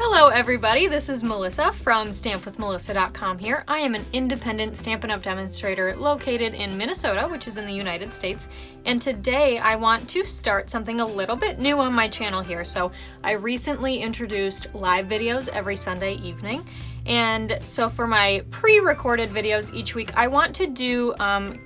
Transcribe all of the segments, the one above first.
Hello everybody, this is Melissa from stampwithmelissa.com here. I am an independent Stampin' Up! Demonstrator located in Minnesota, which is in the United States, and today I want to start something a little bit new on my channel here. So I recently introduced live videos every Sunday evening, and so for my pre-recorded videos each week I want to do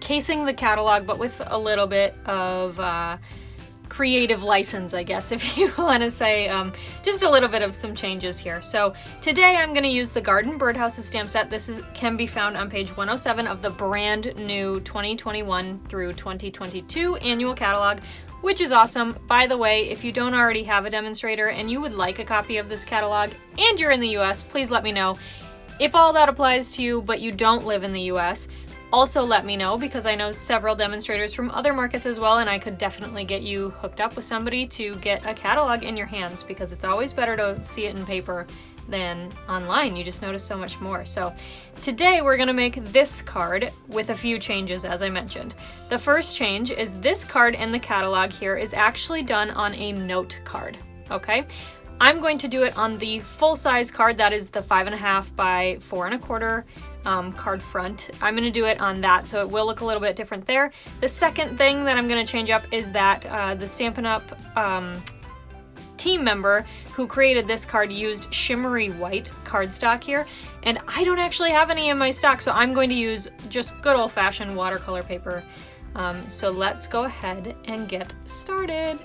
casing the catalog, but with a little bit of creative license, I guess, if you want to say, just a little bit of some changes here. So today I'm going to use the Garden Birdhouses stamp set. This can be found on page 107 of the brand new 2021 through 2022 annual catalog, which is awesome. By the way, if you don't already have a demonstrator and you would like a copy of this catalog and you're in the US, please let me know. If all that applies to you but you don't live in the US, also let me know, because I know several demonstrators from other markets as well, and I could definitely get you hooked up with somebody to get a catalog in your hands, because it's always better to see it in paper than online. You just notice so much more. So today we're going to make this card with a few changes, as I mentioned. The first change is this card in the catalog here is actually done on a note card, okay? I'm going to do it on the full-size card, that is the 5.5 by 4.25 card front. I'm going to do it on that, so it will look a little bit different there. The second thing that I'm going to change up is that the Stampin' Up! Team member who created this card used shimmery white cardstock here, and I don't actually have any in my stock, so I'm going to use just good old-fashioned watercolor paper. So let's go ahead and get started.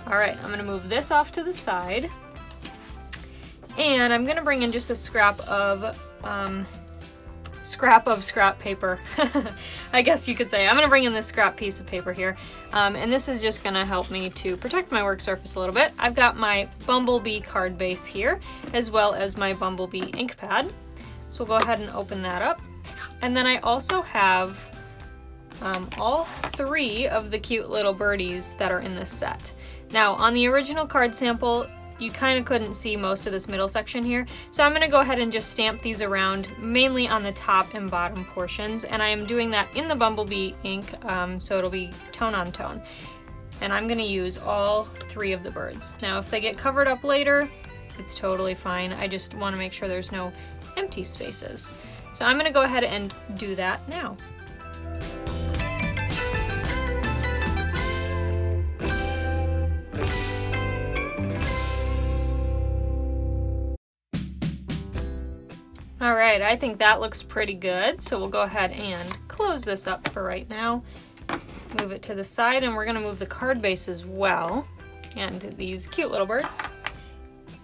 Alright, I'm going to move this off to the side, and I'm going to bring in just a scrap of scrap paper, I guess you could say. I'm going to bring in this scrap piece of paper here, and this is just going to help me to protect my work surface a little bit. I've got my Bumblebee card base here, as well as my Bumblebee ink pad. So we'll go ahead and open that up. And then I also have all three of the cute little birdies that are in this set. Now, on the original card sample, you kind of couldn't see most of this middle section here, so I'm going to go ahead and just stamp these around, mainly on the top and bottom portions, and I am doing that in the Bumblebee ink, so it'll be tone on tone. And I'm going to use all three of the birds. Now, if they get covered up later, it's totally fine. I just want to make sure there's no empty spaces. So I'm going to go ahead and do that now. Alright, I think that looks pretty good, so we'll go ahead and close this up for right now. Move it to the side, and we're going to move the card base as well, and these cute little birds.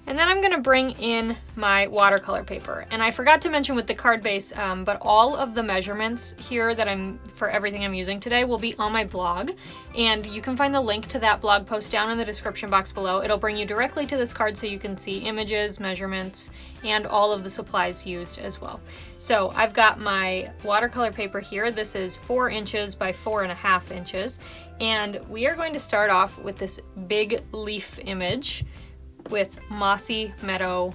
And then I'm going to bring in my watercolor paper. And I forgot to mention with the card base, but all of the measurements here that for everything I'm using today will be on my blog. And you can find the link to that blog post down in the description box below. It'll bring you directly to this card so you can see images, measurements, and all of the supplies used as well. So I've got my watercolor paper here. This is 4 inches by 4.5 inches. And we are going to start off with this big leaf image with Mossy Meadow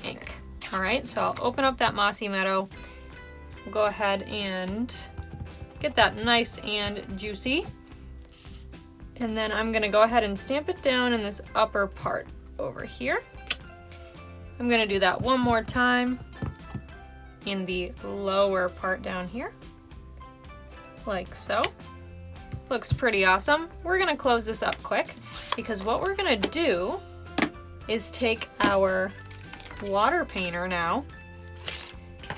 ink. Alright, so I'll open up that Mossy Meadow. We'll go ahead and get that nice and juicy. And then I'm going to go ahead and stamp it down in this upper part over here. I'm going to do that one more time in the lower part down here, like so. Looks pretty awesome. We're going to close this up quick, because what we're going to do is take our water painter now,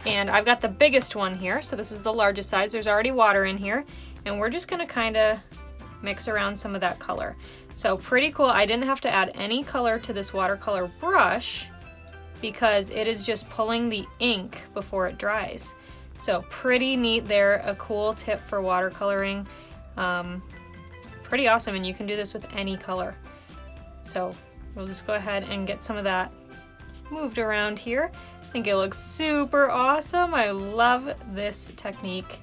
and I've got the biggest one here, so this is the largest size. There's already water in here, and we're just gonna kind of mix around some of that color. So pretty cool. I didn't have to add any color to this watercolor brush because it is just pulling the ink before it dries. So pretty neat there, a cool tip for watercoloring. Pretty awesome, and you can do this with any color. So we'll just go ahead and get some of that moved around here. I think it looks super awesome. I love this technique.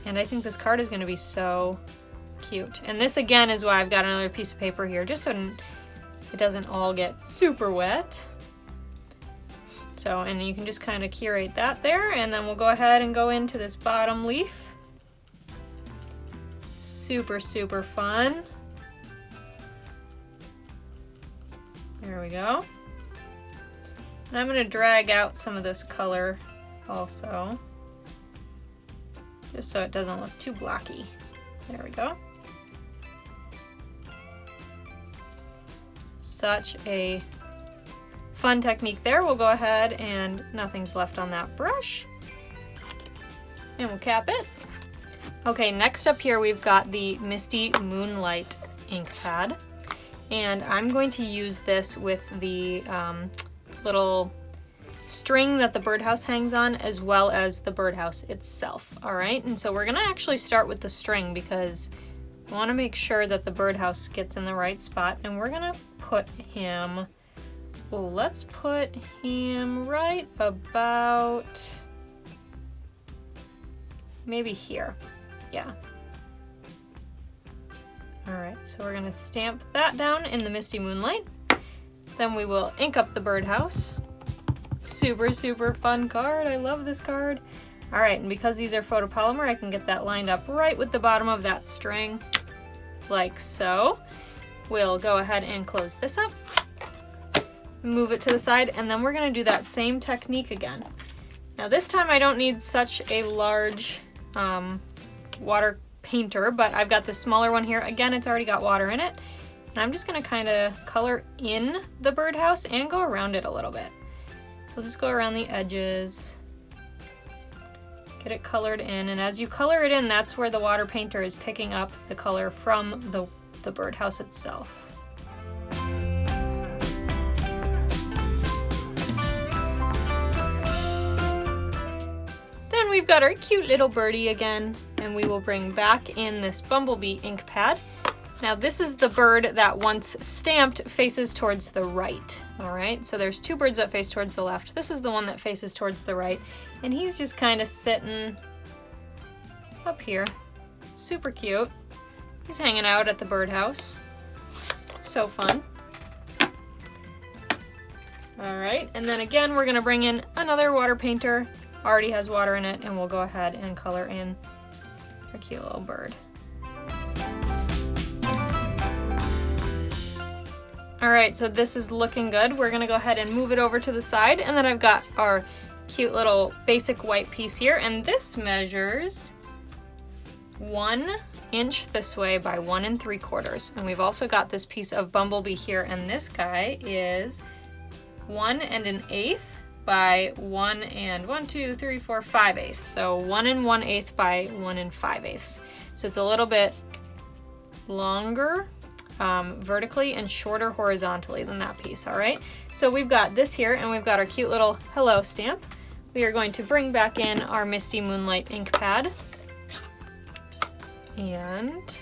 And I think this card is going to be so cute. And this again is why I've got another piece of paper here, just so it doesn't all get super wet. So, and you can just kind of curate that there, and then we'll go ahead and go into this bottom leaf. Super, super fun. There we go. And I'm going to drag out some of this color also, just so it doesn't look too blocky. There we go. Such a fun technique there. We'll go ahead and nothing's left on that brush. And we'll cap it. Okay, next up here we've got the Misty Moonlight ink pad. And I'm going to use this with the little string that the birdhouse hangs on, as well as the birdhouse itself. All right, and so we're gonna actually start with the string because we wanna make sure that the birdhouse gets in the right spot, and we're gonna put him, oh, let's put him right about, maybe here, yeah. All right, so we're gonna stamp that down in the Misty Moonlight. Then we will ink up the birdhouse. Super, super fun card. I love this card. All right, and because these are photopolymer, I can get that lined up right with the bottom of that string, like so. We'll go ahead and close this up, move it to the side, and then we're gonna do that same technique again. Now this time I don't need such a large water painter, but I've got this smaller one here. Again, it's already got water in it. And I'm just gonna kind of color in the birdhouse and go around it a little bit. So we'll just go around the edges, get it colored in, and as you color it in, that's where the water painter is picking up the color from the birdhouse itself. Then we've got our cute little birdie again, and we will bring back in this bumblebee ink pad. Now this is the bird that once stamped faces towards the right, all right? So there's two birds that face towards the left. This is the one that faces towards the right, and he's just kind of sitting up here. Super cute. He's hanging out at the birdhouse. So fun. All right, and then again, we're gonna bring in another water painter. Already has water in it, and we'll go ahead and color in our cute little bird. All right, so this is looking good. We're gonna go ahead and move it over to the side, and then I've got our cute little basic white piece here, and this measures 1 inch this way by 1 3/4. And we've also got this piece of bumblebee here, and this guy is 1 1/8 by 1 5/8. So 1 1/8 by 1 5/8. So it's a little bit longer vertically and shorter horizontally than that piece, all right? So we've got this here, and we've got our cute little hello stamp. We are going to bring back in our Misty Moonlight ink pad, and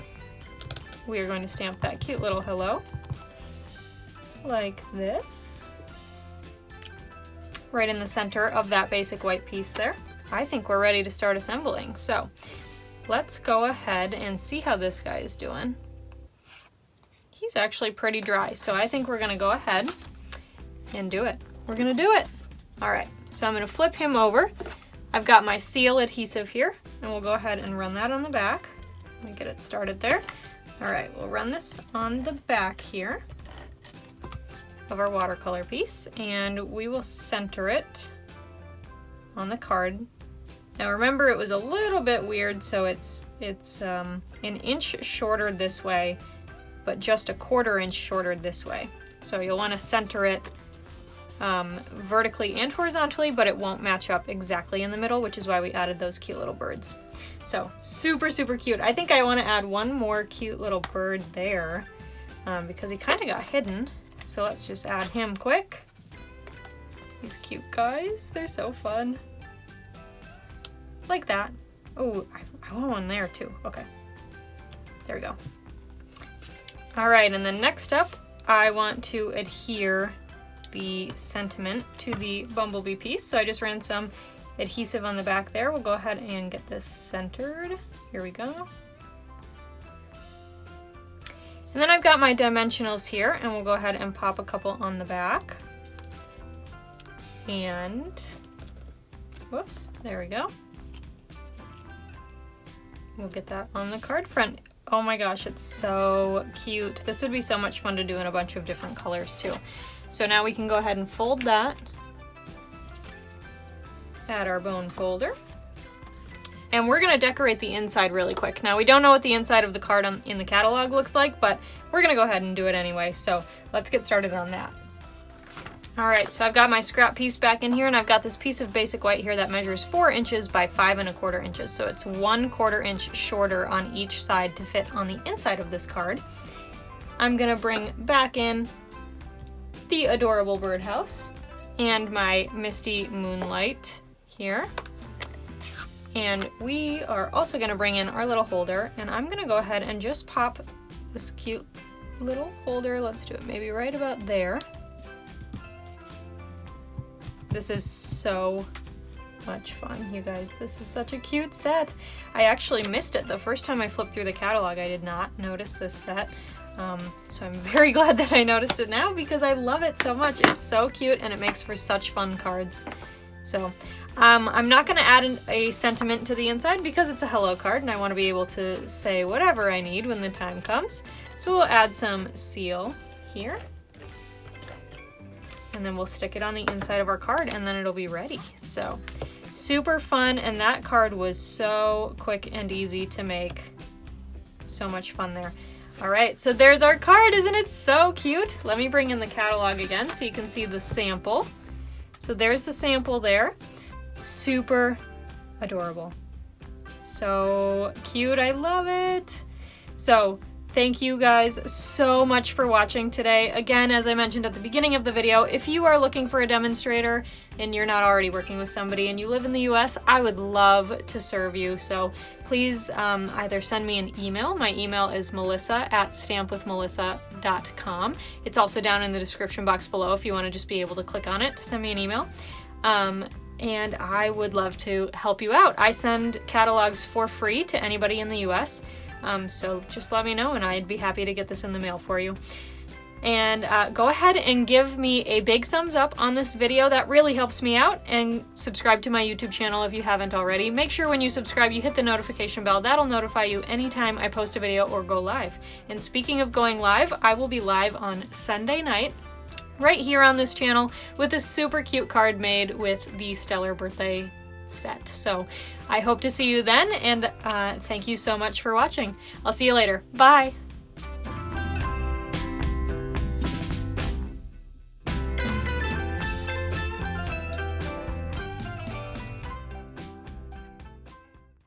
we are going to stamp that cute little hello like this, right in the center of that basic white piece there. I think we're ready to start assembling. So let's go ahead and see how this guy is doing. He's actually pretty dry, so I think we're gonna go ahead and do it. We're gonna do it. All right, so I'm gonna flip him over. I've got my seal adhesive here, and we'll go ahead and run that on the back. Let me get it started there. All right, we'll run this on the back here of our watercolor piece, and we will center it on the card. Now remember, it was a little bit weird, so it's an inch shorter this way, but just 1/4 inch shorter this way. So you'll want to center it vertically and horizontally, but it won't match up exactly in the middle, which is why we added those cute little birds. So super, super cute. I think I want to add one more cute little bird there because he kind of got hidden. So let's just add him quick. These cute guys, they're so fun. Like that. Oh, I want one there too. Okay, there we go. All right, and then next up, I want to adhere the sentiment to the bumblebee piece. So I just ran some adhesive on the back there. We'll go ahead and get this centered. Here we go. And then I've got my dimensionals here, and we'll go ahead and pop a couple on the back. And, whoops, there we go. We'll get that on the card front. Oh my gosh, it's so cute. This would be so much fun to do in a bunch of different colors too. So now we can go ahead and fold that add our bone folder. And we're gonna decorate the inside really quick. Now we don't know what the inside of the card in the catalog looks like, but we're gonna go ahead and do it anyway. So let's get started on that. All right, so I've got my scrap piece back in here, and I've got this piece of basic white here that measures 4 inches by 5 1/4 inches. So it's 1/4 inch shorter on each side to fit on the inside of this card. I'm gonna bring back in the adorable birdhouse and my misty moonlight here. And we are also gonna bring in our little holder, and I'm gonna go ahead and just pop this cute little holder. Let's do it maybe right about there. This is so much fun, you guys. This is such a cute set. I actually missed it. The first time I flipped through the catalog, I did not notice this set. So I'm very glad that I noticed it now because I love it so much. It's so cute and it makes for such fun cards. So I'm not gonna add a sentiment to the inside because it's a hello card and I wanna be able to say whatever I need when the time comes. So we'll add some seal here. And then we'll stick it on the inside of our card and then it'll be ready. So super fun, and that card was so quick and easy to make. So much fun there. All right, so there's our card. Isn't it so cute? Let me bring in the catalog again so you can see the sample. So there's the sample there. Super adorable. So cute, I love it. So thank you guys so much for watching today. Again, as I mentioned at the beginning of the video, if you are looking for a demonstrator and you're not already working with somebody and you live in the US, I would love to serve you. So please either send me an email. My email is melissa@stampwithmelissa.com. It's also down in the description box below if you want to just be able to click on it to send me an email. And I would love to help you out. I send catalogs for free to anybody in the US. So just let me know and I'd be happy to get this in the mail for you. And go ahead and give me a big thumbs up on this video. That really helps me out. And subscribe to my YouTube channel if you haven't already. Make sure when you subscribe you hit the notification bell. That'll notify you anytime I post a video or go live. And speaking of going live, I will be live on Sunday night right here on this channel with a super cute card made with the Stellar Birthday set. So I hope to see you then, and thank you so much for watching. I'll see you later. Bye!